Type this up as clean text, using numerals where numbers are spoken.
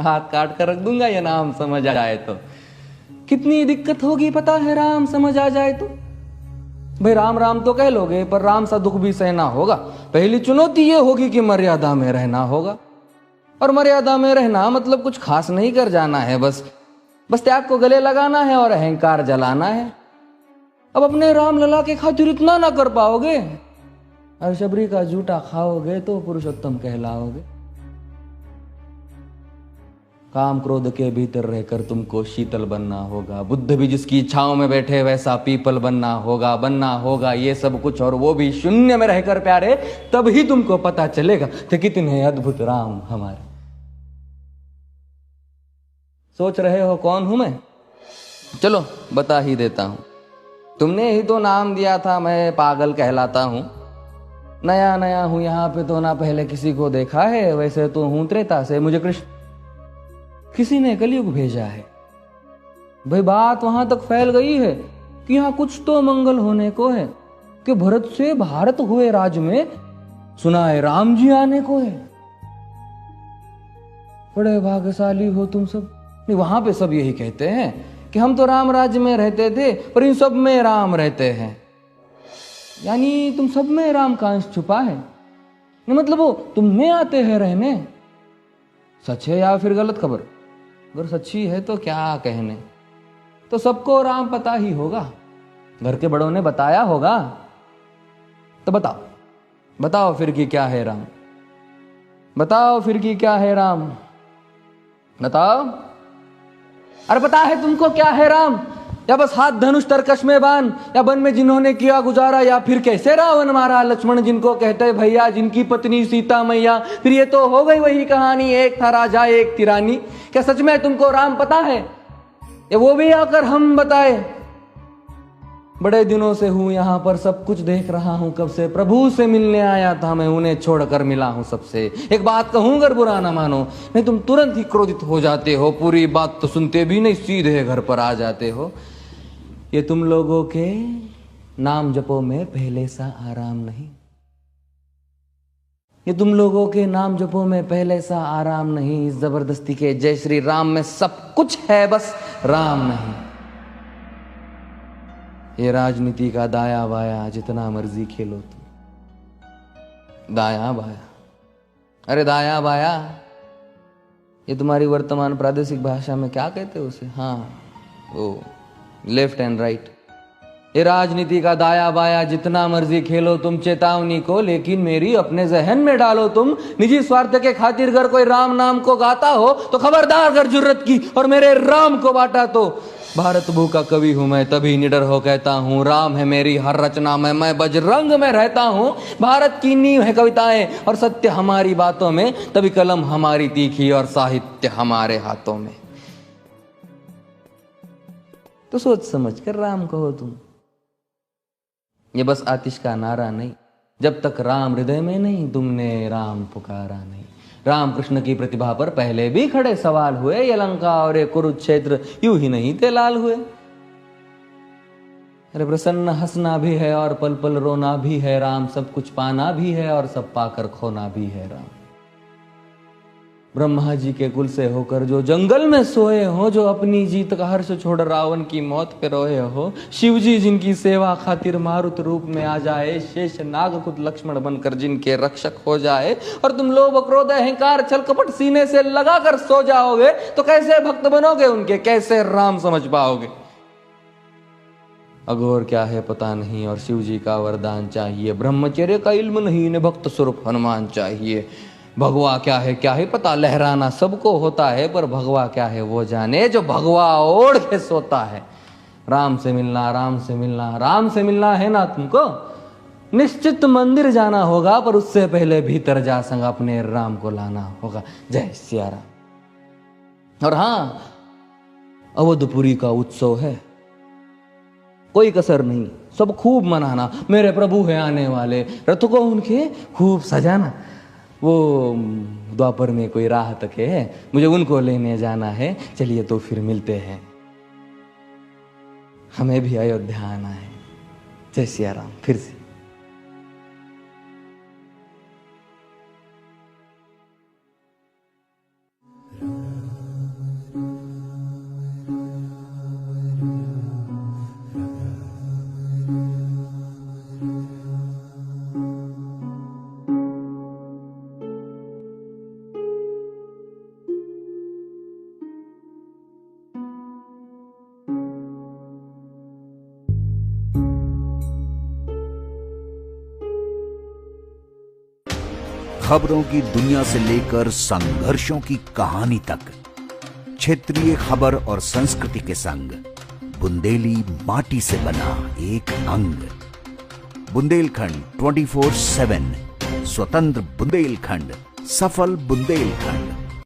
हाथ काट कर रख दूंगा ये नाम समझ आ जाए तो। कितनी दिक्कत होगी पता है राम समझ आ जाए तो। भाई राम राम तो कह लोगे पर राम सा दुख भी सहना होगा। पहली चुनौती ये होगी कि मर्यादा में रहना होगा। और मर्यादा में रहना मतलब कुछ खास नहीं कर जाना है, बस त्याग को गले लगाना है और अहंकार जलाना है। अब अपने राम लला के खातिर इतना ना कर पाओगे और शबरी का जूठा खाओगे तो पुरुषोत्तम कहलाओगे। काम क्रोध के भीतर रहकर तुमको शीतल बनना होगा। बुद्ध भी जिसकी इच्छाओं में बैठे वैसा पीपल बनना होगा ये सब कुछ, और वो भी शून्य में रहकर प्यारे। तभी तुमको पता चलेगा कि कितने अद्भुत राम हमारे। सोच रहे हो कौन हूं मैं? चलो बता ही देता हूं। तुमने ही तो नाम दिया था मैं पागल कहलाता हूं। नया नया हूं यहाँ पे तो ना पहले किसी को देखा है। वैसे तो हूं त्रेता से, मुझे कृष्ण किसी ने कलयुग भेजा है। भाई बात वहां तक फैल गई है कि यहाँ कुछ तो मंगल होने को है कि भरत से भारत हुए राज में सुना है राम जी आने को है। बड़े भाग्यशाली हो तुम सब। नहीं, वहां पे सब यही कहते हैं कि हम तो राम राज्य में रहते थे पर इन सब में राम रहते हैं। यानी तुम सब में राम का अंश छुपा है। नहीं मतलब वो तुम में आते हैं रहने। सच है या फिर गलत खबर? अगर सच्ची है तो क्या कहने। तो सबको राम पता ही होगा, घर के बड़ों ने बताया होगा। तो बताओ फिर कि क्या है राम। बताओ फिर कि क्या है राम। बताओ। अरे पता है तुमको क्या है राम? या बस हाथ धनुष तरकश में बांध, या वन में जिन्होंने किया गुजारा, या फिर कैसे रावण मारा लक्ष्मण जिनको कहते भैया, जिनकी पत्नी सीता मैया। फिर ये तो हो गई वही कहानी, एक था राजा एक थी रानी। क्या सच में तुमको राम पता है? या वो भी आकर हम बताए? बड़े दिनों से हूं यहां पर, सब कुछ देख रहा हूं कब से। प्रभु से मिलने आया था मैं, उन्हें छोड़कर मिला हूं सबसे। एक बात कहूं अगर बुरा ना मानो, नहीं तुम तुरंत ही क्रोधित हो जाते हो। पूरी बात तो सुनते भी नहीं, सीधे घर पर आ जाते हो। ये तुम लोगों के नाम जपो में पहले सा आराम नहीं। ये तुम लोगों के नाम जपो में पहले सा आराम नहीं। इस जबरदस्ती के जय श्री राम में सब कुछ है, बस राम नहीं। ये राजनीति का दाया बाया जितना मर्जी खेलो तुम। दाया बाया, अरे दाया बाया ये तुम्हारी वर्तमान प्रादेशिक भाषा में क्या कहते हो उसे? हाँ वो लेफ्ट एंड राइट। ये राजनीति का दाया बाया जितना मर्जी खेलो तुम चेतावनी को, लेकिन मेरी अपने जहन में डालो तुम। निजी स्वार्थ के खातिर अगर कोई राम नाम को गाता हो तो खबरदार अगर जुर्रत की और मेरे राम को बांटा तो। भारत भू का कवि हूं मैं, तभी निडर हो कहता हूं राम है मेरी हर रचना में, मैं बजरंग में रहता हूं। भारत की नींव है कविताएं और सत्य हमारी बातों में, तभी कलम हमारी तीखी और साहित्य हमारे हाथों में। तो सोच समझ कर राम कहो तुम। ये बस आतिश का नारा नहीं, जब तक राम हृदय में नहीं तुमने राम पुकारा नहीं। राम कृष्ण की प्रतिभा पर पहले भी खड़े सवाल हुए। ये लंका और ये कुरुक्षेत्र यूं ही नहीं थे लाल हुए। अरे प्रसन्न हंसना भी है और पल पल रोना भी है राम। सब कुछ पाना भी है और सब पाकर खोना भी है राम। ब्रह्मा जी के कुल से होकर जो जंगल में सोए हो, जो अपनी जीत का हर्ष छोड़ रावण की मौत पे रोए हो। शिव जी जिनकी सेवा खातिर मारुत रूप में आ जाए, शेष नाग खुद लक्ष्मण बनकर जिनके रक्षक हो जाए। और तुम लोभ क्रोध अहंकार छल कपट सीने से लगा कर सो जाओगे तो कैसे भक्त बनोगे उनके, कैसे राम समझ पाओगे? अघोर क्या है पता नहीं और शिव जी का वरदान चाहिए। ब्रह्मचर्य का इल्म नहीं, ने भक्त स्वरूप हनुमान चाहिए। भगवा क्या है पता, लहराना सबको होता है पर भगवा क्या है वो जाने जो भगवा ओढ़ के सोता है। राम से मिलना, राम से मिलना, राम से मिलना है ना तुमको? निश्चित मंदिर जाना होगा पर उससे पहले भीतर जा संग अपने राम को लाना होगा। जय सिया राम। और हाँ, अवधपुरी का उत्सव है, कोई कसर नहीं, सब खूब मनाना। मेरे प्रभु है आने वाले, रथ को उनके खूब सजाना। वो द्वापर में कोई राह तके है, मुझे उनको लेने जाना है। चलिए तो फिर मिलते हैं, हमें भी अयोध्या आना है। जय सिया राम। फिर से खबरों की दुनिया से लेकर संघर्षों की कहानी तक, क्षेत्रीय खबर और संस्कृति के संग बुंदेली माटी से बना एक अंग। बुंदेलखंड 24/7, स्वतंत्र बुंदेलखंड, सफल बुंदेलखंड।